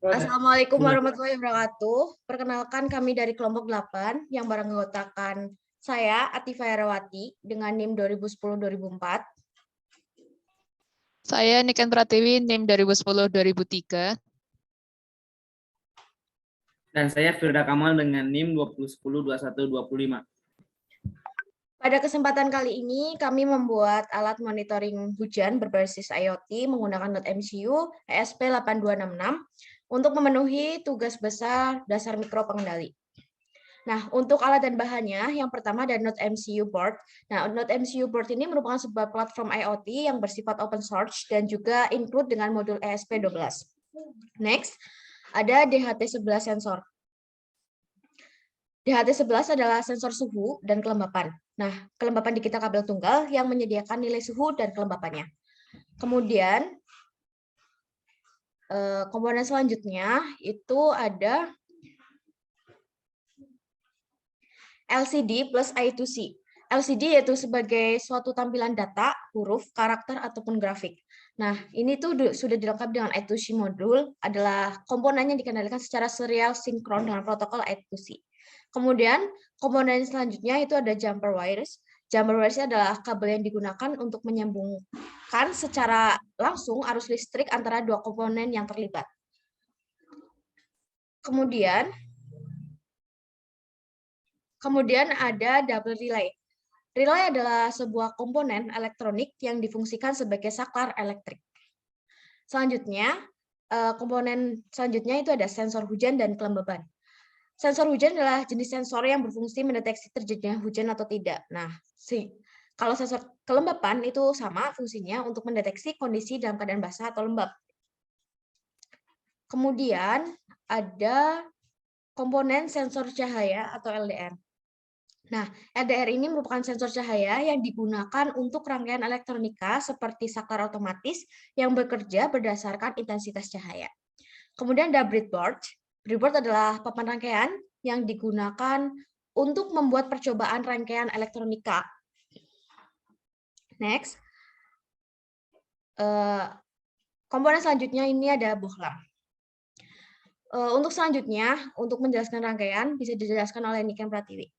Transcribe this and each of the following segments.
Assalamualaikum warahmatullahi wabarakatuh. Perkenalkan kami dari kelompok 8 yang beranggotakan saya Atifa Herawati dengan NIM 2010-2004. Saya Niken Pratiwi, NIM 2010-2003. Dan saya Firda Kamal dengan NIM 2010-21-25. Pada kesempatan kali ini, kami membuat alat monitoring hujan berbasis IoT menggunakan NodeMCU ESP8266 untuk memenuhi tugas besar dasar mikro pengendali. Nah, untuk alat dan bahannya, yang pertama ada NodeMCU board. Nah, NodeMCU board ini merupakan sebuah platform IoT yang bersifat open source dan juga include dengan modul ESP12. Next, ada DHT11 sensor. DHT11 adalah sensor suhu dan kelembapan. Nah, kelembapan di kita kabel tunggal yang menyediakan nilai suhu dan kelembapannya. Kemudian, komponen selanjutnya itu ada LCD plus I2C. LCD yaitu sebagai suatu tampilan data, huruf, karakter, ataupun grafik. Nah, ini tuh sudah dilengkapi dengan I2C modul, adalah komponen yang dikendalikan secara serial sinkron dengan protokol I2C. Kemudian, komponen selanjutnya itu ada jumper wires. Jumper wires adalah kabel yang digunakan untuk menyambungkan secara langsung arus listrik antara dua komponen yang terlibat. Kemudian ada double relay. Relay adalah sebuah komponen elektronik yang difungsikan sebagai saklar elektrik. Selanjutnya, komponen selanjutnya itu ada sensor hujan dan kelembapan. Sensor hujan adalah jenis sensor yang berfungsi mendeteksi terjadinya hujan atau tidak. Nah, kalau sensor kelembapan itu sama fungsinya untuk mendeteksi kondisi dalam keadaan basah atau lembab. Kemudian ada komponen sensor cahaya atau LDR. Nah, LDR ini merupakan sensor cahaya yang digunakan untuk rangkaian elektronika seperti saklar otomatis yang bekerja berdasarkan intensitas cahaya. Kemudian ada breadboard. Breadboard adalah papan rangkaian yang digunakan untuk membuat percobaan rangkaian elektronika. Next. Komponen selanjutnya ini ada bohlam. Untuk selanjutnya, untuk menjelaskan rangkaian, bisa dijelaskan oleh Niken Pratiwi.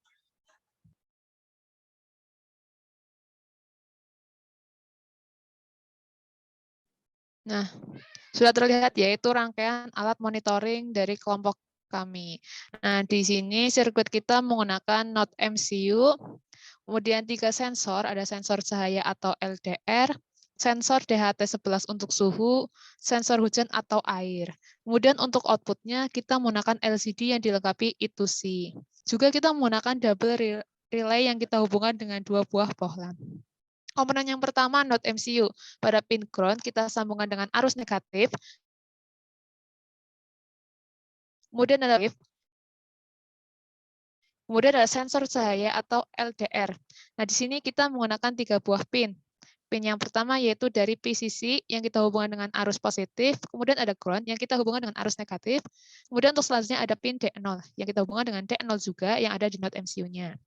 Nah, sudah terlihat yaitu rangkaian alat monitoring dari kelompok kami. Nah, di sini sirkuit kita menggunakan NodeMCU, kemudian 3 sensor, ada sensor cahaya atau LDR, sensor DHT11 untuk suhu, sensor hujan atau air. Kemudian untuk outputnya kita menggunakan LCD yang dilengkapi I2C. Juga kita menggunakan double relay yang kita hubungkan dengan 2 buah bohlam. Komponen yang pertama, NodeMCU. Pada pin ground, kita sambungkan dengan arus negatif. Kemudian ada sensor cahaya atau LDR. Nah, di sini kita menggunakan 3 buah pin. Pin yang pertama yaitu dari PCC yang kita hubungkan dengan arus positif. Kemudian ada ground yang kita hubungkan dengan arus negatif. Kemudian untuk selanjutnya ada pin D0 yang kita hubungkan dengan D0 juga yang ada di NodeMCU-nya.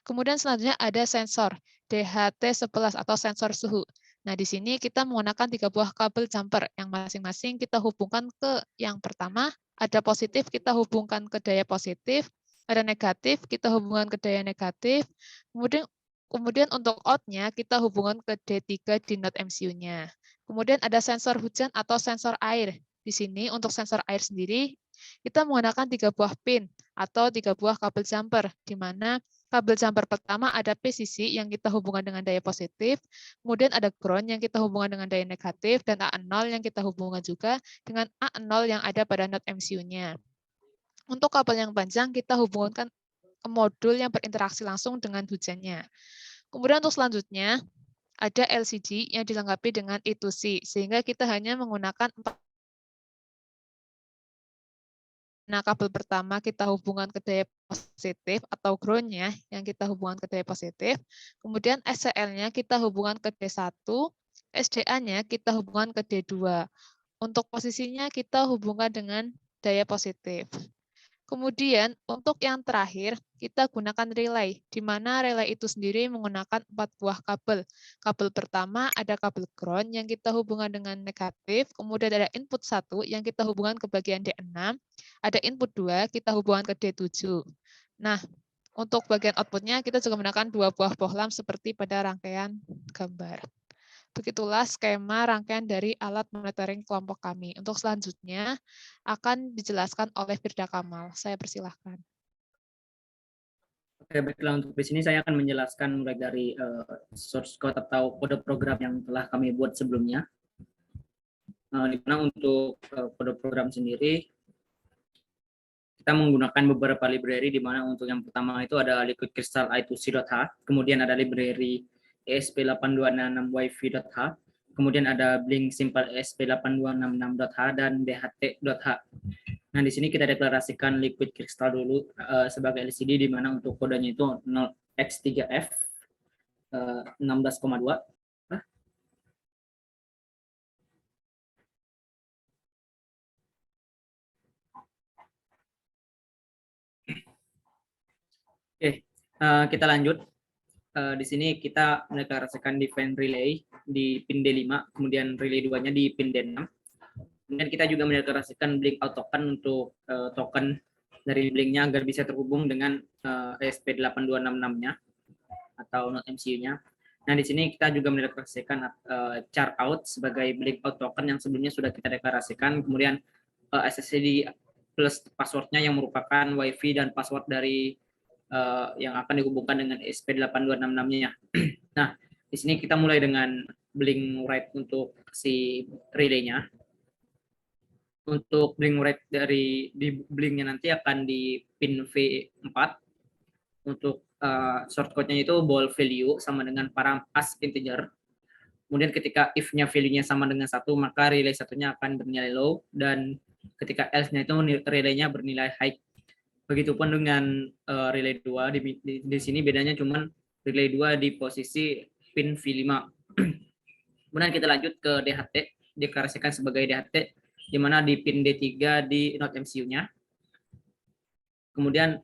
Kemudian selanjutnya ada sensor DHT11 atau sensor suhu. Nah, di sini kita menggunakan 3 buah kabel jumper yang masing-masing kita hubungkan ke yang pertama, ada positif kita hubungkan ke daya positif, ada negatif kita hubungkan ke daya negatif, kemudian untuk out-nya kita hubungkan ke D3 di NodeMCU-nya. Kemudian ada sensor hujan atau sensor air. Di sini untuk sensor air sendiri, kita menggunakan 3 buah pin atau 3 buah kabel jumper, di mana kabel jumper pertama ada PCC yang kita hubungkan dengan daya positif, kemudian ada ground yang kita hubungkan dengan daya negatif, dan A0 yang kita hubungkan juga dengan A0 yang ada pada NodeMCU-nya. Untuk kabel yang panjang kita hubungkan ke modul yang berinteraksi langsung dengan hujannya. Kemudian untuk selanjutnya ada LCD yang dilengkapi dengan I2C, sehingga kita hanya menggunakan 4. Nah, kabel pertama kita hubungkan ke daya positif atau ground-nya yang kita hubungkan ke daya positif. Kemudian SCL-nya kita hubungkan ke D1, SDA-nya kita hubungkan ke D2. Untuk posisinya kita hubungkan dengan daya positif. Kemudian untuk yang terakhir, kita gunakan relay, di mana relay itu sendiri menggunakan 4 buah kabel. Kabel pertama ada kabel ground yang kita hubungkan dengan negatif, kemudian ada input 1 yang kita hubungkan ke bagian D6, ada input 2 kita hubungkan ke D7. Nah, untuk bagian outputnya kita juga menggunakan 2 buah bohlam seperti pada rangkaian gambar. Begitulah skema rangkaian dari alat monitoring kelompok kami. Untuk selanjutnya akan dijelaskan oleh Firda Kamal. Saya persilahkan. Oke, baiklah, untuk di sini saya akan menjelaskan mulai dari source code atau kode program yang telah kami buat sebelumnya. Di mana untuk kode program sendiri kita menggunakan beberapa library, di mana untuk yang pertama itu ada Liquid Crystal I2C.H, kemudian ada library ESP8266 Wi-Fi.h, kemudian ada Blink Simple ESP8266.h dan DHT.h. Nah, di sini kita deklarasikan Liquid Crystal dulu sebagai LCD, di mana untuk kodenya itu 0x3f 16,2. Oke, kita lanjut. Di sini kita mendeklarasikan define relay di pin D5, kemudian relay 2-nya di pin D6. Kemudian kita juga mendeklarasikan blink out token untuk token dari blinknya agar bisa terhubung dengan ESP8266-nya atau node MCU-nya. Nah, di sini kita juga mendeklarasikan char out sebagai blink out token yang sebelumnya sudah kita deklarasikan. Kemudian SSID plus passwordnya yang merupakan WiFi dan password dari yang akan dihubungkan dengan ESP8266-nya. Nah, di sini kita mulai dengan blink write untuk si relay-nya. Untuk blink write dari di blinknya nanti akan di pin V4. Untuk short code-nya itu ball value sama dengan param as integer. Kemudian ketika if-nya value-nya sama dengan 1, maka relay satunya akan bernilai low, dan ketika else-nya itu relay-nya bernilai high. Begitupun dengan relay 2, di sini bedanya cuman relay 2 di posisi pin V5. Kemudian kita lanjut ke DHT, deklarasikan sebagai DHT, di mana di pin D3 di node MCU-nya. Kemudian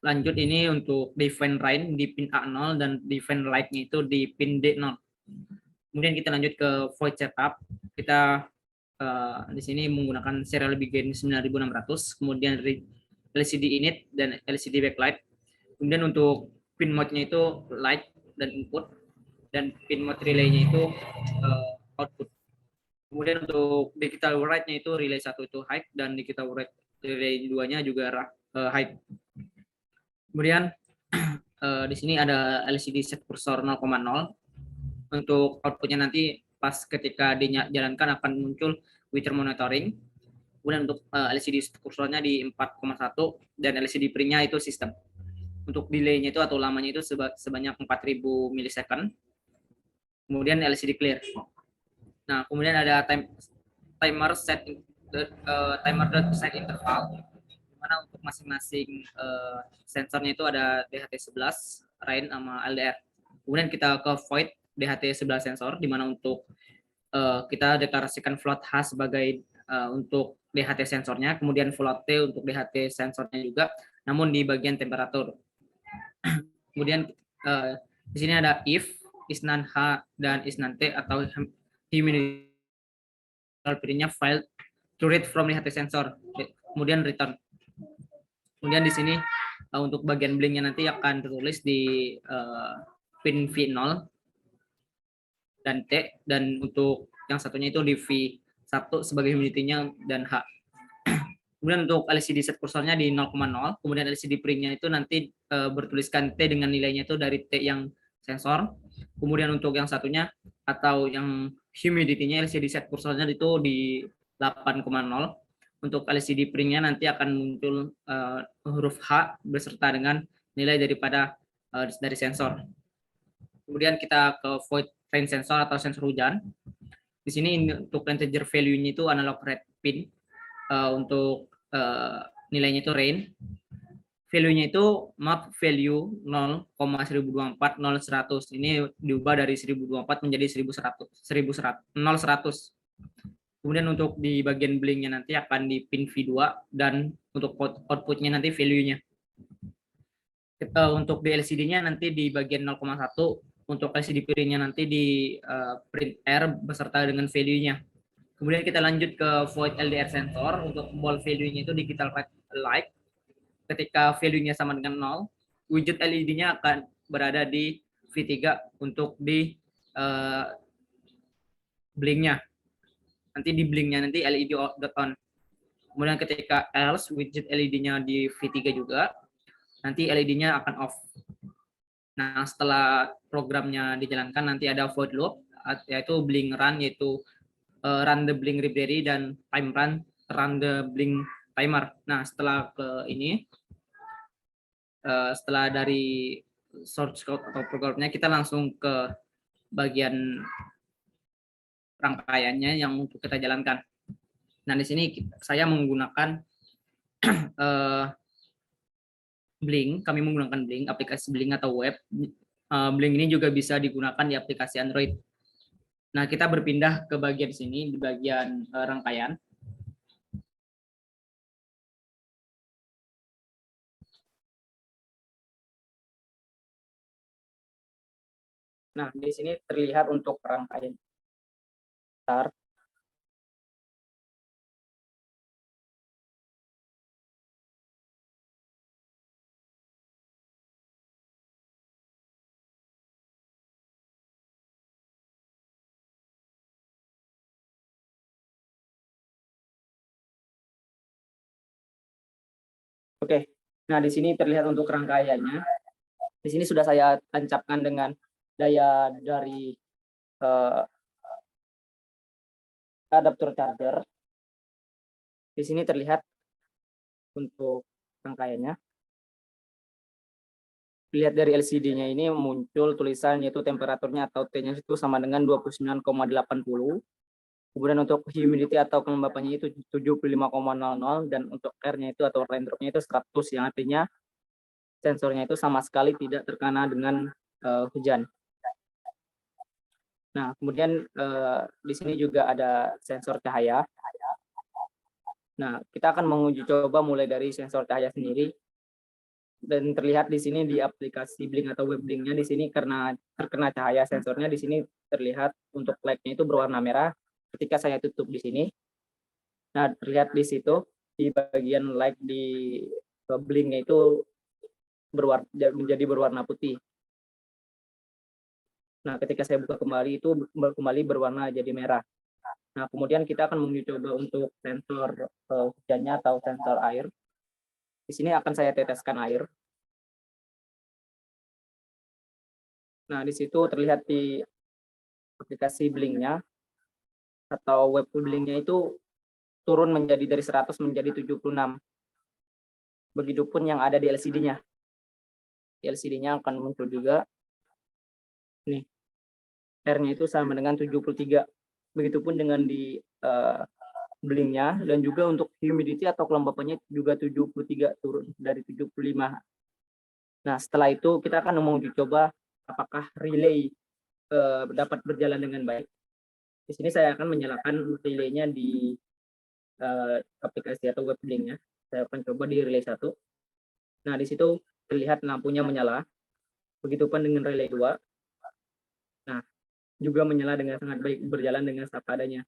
lanjut ini untuk define right di pin A0 dan define light-nya itu di pin D0. Kemudian kita lanjut ke void setup. Kita di sini menggunakan serial begin 9600, kemudian LCD init dan LCD backlight. Kemudian untuk pin mode-nya itu light dan input, dan pin mode relay-nya itu output. Kemudian untuk digital write-nya itu relay 1 itu high, dan digital write relay 2-nya juga high. Kemudian di sini ada LCD set cursor 0,0. Untuk outputnya nanti pas ketika dijalankan akan muncul wither monitoring. Kemudian untuk LCD kursornya di 4,1 dan LCD print-nya itu sistem. Untuk delay-nya itu atau lamanya itu sebanyak 4000 milisecond. Kemudian LCD clear. Nah, kemudian ada timer set interval, di mana untuk masing-masing sensornya itu ada DHT11, rain sama LDR. Kemudian kita ke void DHT11 sensor, di mana untuk kita deklarasikan float H sebagai untuk DHT sensornya, kemudian float T untuk DHT sensornya juga, namun di bagian temperatur. Kemudian di sini ada if, isnan H dan isnan T atau humidity print-nya file to read from DHT sensor, kemudian return. Kemudian di sini untuk bagian blinknya nanti akan tertulis di pin V0 dan T, dan untuk yang satunya itu di V1 sebagai humidity-nya dan H. Kemudian untuk LCD set kursornya di 0,0, kemudian LCD print-nya itu nanti bertuliskan T dengan nilainya itu dari T yang sensor. Kemudian untuk yang satunya atau yang humidity-nya LCD set kursornya itu di 8,0. Untuk LCD print-nya nanti akan muncul huruf H beserta dengan nilai daripada dari sensor. Kemudian kita ke void rain sensor atau sensor hujan. Di sini untuk integer value-nya itu analog red pin. Untuk nilainya itu rain. Value-nya itu map value 0,1024 0100. Ini diubah dari 1024 menjadi 1100. 0100. Kemudian untuk di bagian blinknya nanti akan di pin V2 dan untuk outputnya nanti value-nya. Untuk di LCD-nya nanti di bagian 0,1, untuk LCD piringnya nanti di print R beserta dengan value-nya. Kemudian kita lanjut ke void LDR sensor. Untuk ball value-nya itu digital light. Ketika value-nya sama dengan 0, wujud LED-nya akan berada di V3 untuk di blink-nya. Nanti di blink-nya nanti LED on. Kemudian ketika else, widget LED-nya di V3 juga, nanti LED-nya akan off. Nah, setelah programnya dijalankan nanti ada void loop, yaitu blink run, yaitu run the blink library, dan time run the blink timer. Nah, setelah ke ini, setelah dari source code atau programnya, kita langsung ke bagian rangkaiannya yang untuk kita jalankan. Nah, di sini saya menggunakan Blink. Kami menggunakan Blink, aplikasi Blink atau web. Blink ini juga bisa digunakan di aplikasi Android. Nah, kita berpindah ke bagian sini, di bagian rangkaian. Nah, di sini terlihat untuk rangkaian besar. Oke, nah di sini terlihat untuk rangkaiannya. Di sini sudah saya tancapkan dengan daya dari adaptor charger. Di sini terlihat untuk rangkaiannya. Lihat dari LCD-nya ini muncul tulisan yaitu temperaturnya atau T-nya itu sama dengan 29,80. Kemudian untuk humidity atau kelembapannya itu 75,00, dan untuk R-nya itu atau raindropnya itu 100, yang artinya sensornya itu sama sekali tidak terkena dengan hujan. Nah, kemudian di sini juga ada sensor cahaya. Nah, kita akan menguji coba mulai dari sensor cahaya sendiri. Dan terlihat di sini di aplikasi Blink atau web Blink-nya di sini karena terkena cahaya sensornya, di sini terlihat untuk light-nya itu berwarna merah ketika saya tutup di sini. Nah, terlihat di situ di bagian light di Blink-nya itu menjadi berwarna putih. Nah, ketika saya buka kembali itu kembali berwarna jadi merah. Nah, kemudian kita akan mencoba untuk sensor hujannya atau sensor air. Di sini akan saya teteskan air. Nah, di situ terlihat di aplikasi Blink-nya atau web Blink-nya itu turun menjadi dari 100 menjadi 76. Begitupun yang ada di LCD-nya. Di LCD-nya akan muncul juga. Nih, R-nya itu sama dengan 73. Begitupun dengan di Blink-nya, dan juga untuk humidity atau kelembapannya juga 73, turun dari 75. Nah, setelah itu kita akan menguji coba apakah relay dapat berjalan dengan baik. Di sini saya akan menyalakan relay-nya di aplikasi atau web Blink-nya. Saya akan coba di relay 1. Nah, di situ terlihat lampunya menyala. Begitupun dengan relay 2. Nah, juga menyala dengan sangat baik, berjalan dengan seadanya.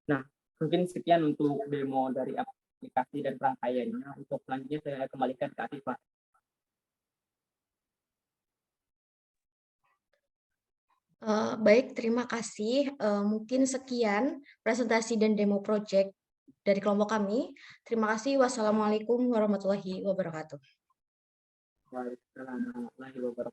Nah, mungkin sekian untuk demo dari aplikasi dan rangkaiannya. Untuk selanjutnya saya kembalikan ke Atifah. Baik, terima kasih. Mungkin sekian presentasi dan demo project dari kelompok kami. Terima kasih. Wassalamualaikum warahmatullahi wabarakatuh. Waalaikumsalam warahmatullahi wabarakatuh.